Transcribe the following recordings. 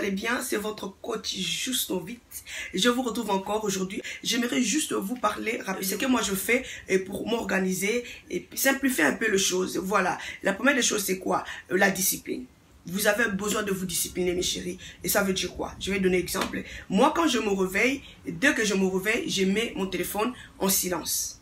allez bien? C'est votre coach Jusnovit. Je vous retrouve encore aujourd'hui. J'aimerais juste vous parler rapidement ce que moi je fais pour m'organiser et simplifier un peu les choses. Voilà. La première des choses, c'est quoi? La discipline. Vous avez besoin de vous discipliner, mes chéris. Et ça veut dire quoi? Je vais donner un exemple. Moi, quand je me réveille, dès que je me réveille, je mets mon téléphone en silence.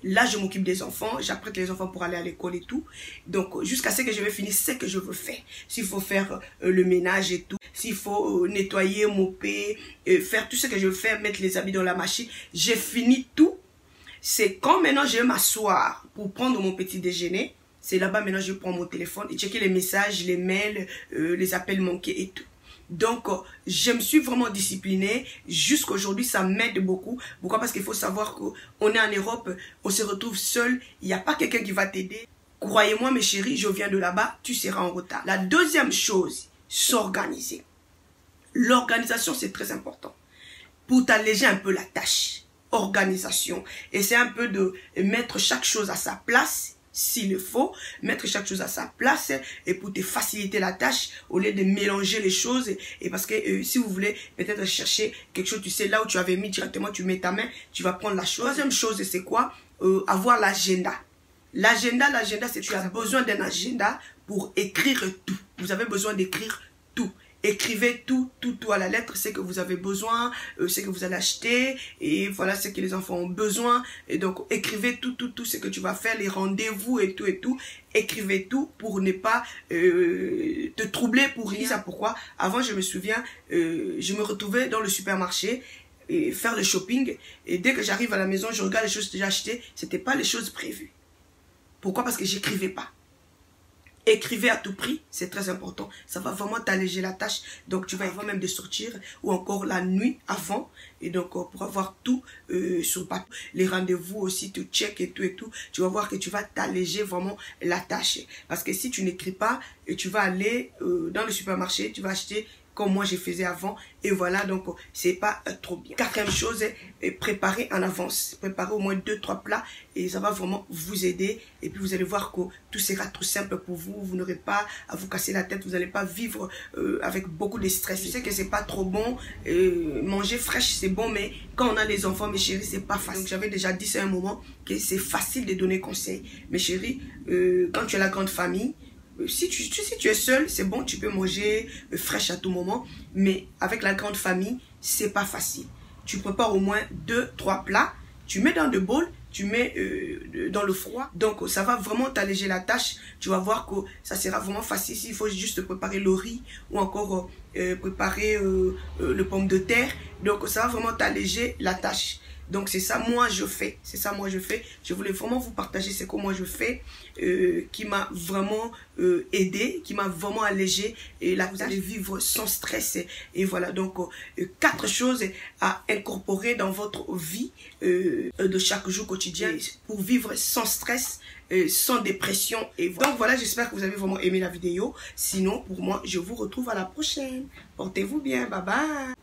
Là, je m'occupe des enfants, j'apprête les enfants pour aller à l'école et tout. Donc, jusqu'à ce que je vais finir ce que je veux faire. S'il faut faire le ménage et tout, s'il faut nettoyer, mopper, faire tout ce que je veux faire, mettre les habits dans la machine, j'ai fini tout. C'est quand maintenant je vais m'asseoir pour prendre mon petit déjeuner. C'est là-bas maintenant je prends mon téléphone et checker les messages, les mails, les appels manqués et tout. Donc, je me suis vraiment disciplinée. Jusqu'aujourd'hui, ça m'aide beaucoup. Pourquoi? Parce qu'il faut savoir qu'on est en Europe, on se retrouve seul. Il n'y a pas quelqu'un qui va t'aider. Croyez-moi, mes chéris, je viens de là-bas, tu seras en retard. La deuxième chose, s'organiser. L'organisation, c'est très important. Pour t'alléger un peu la tâche. Organisation. Et c'est un peu de mettre chaque chose à sa place. S'il le faut, mettre chaque chose à sa place et pour te faciliter la tâche au lieu de mélanger les choses. Et parce que si vous voulez peut-être chercher quelque chose, tu sais, là où tu avais mis directement, tu mets ta main, tu vas prendre la chose. Troisième chose, c'est quoi? Avoir l'agenda. L'agenda, c'est que tu as besoin d'un agenda pour écrire tout. Vous avez besoin d'écrire tout. Écrivez tout à la lettre, ce que vous avez besoin, ce que vous allez acheter, et voilà ce que les enfants ont besoin. Et donc, écrivez tout ce que tu vas faire, les rendez-vous et tout. Écrivez tout pour ne pas te troubler pour rien. Ça pourquoi? Avant, je me souviens, je me retrouvais dans le supermarché et faire le shopping. Et dès que j'arrive à la maison, je regarde les choses que j'ai achetées. C'était pas les choses prévues. Pourquoi? Parce que j'écrivais pas. Écrivez à tout prix, c'est très important. Ça va vraiment t'alléger la tâche. Donc, tu vas avant même de sortir ou encore la nuit avant. Et donc, pour avoir tout sur papier, les rendez-vous aussi, tu check et tout. Tu vas voir que tu vas t'alléger vraiment la tâche. Parce que si tu n'écris pas, tu vas aller dans le supermarché, tu vas acheter comme moi je faisais avant. Et voilà, donc, c'est pas trop bien. Quatrième chose, préparer en avance. Préparer au moins 2-3 plats et ça va vraiment vous aider. Et puis, vous allez voir que tout sera tout simple pour vous. Vous n'aurez pas à vous casser la tête. Vous n'allez pas vivre avec beaucoup de stress. Je sais que c'est pas trop bon. Manger fraîche, c'est bon, mais quand on a les enfants, mes chéris, c'est pas facile. Donc, j'avais déjà dit à un moment que c'est facile de donner conseil. Mes chéris, quand tu as la grande famille, si tu es seul, c'est bon, tu peux manger fraîche à tout moment. Mais avec la grande famille, c'est pas facile. Tu prépares au moins 2-3 plats. Tu mets dans le bol, tu mets dans le froid. Donc, ça va vraiment t'alléger la tâche. Tu vas voir que ça sera vraiment facile. S'il faut juste préparer le riz ou encore préparer le pomme de terre. Donc, ça va vraiment t'alléger la tâche. Donc, c'est ça, moi, je fais. C'est ça, moi, je fais. Je voulais vraiment vous partager ce que moi, je fais, qui m'a vraiment aidé, qui m'a vraiment allégé. Et là, vous allez vivre sans stress. Et voilà, donc, 4 choses à incorporer dans votre vie de chaque jour quotidien pour vivre sans stress, sans dépression. Et voilà. Donc, voilà, j'espère que vous avez vraiment aimé la vidéo. Sinon, pour moi, je vous retrouve à la prochaine. Portez-vous bien. Bye bye.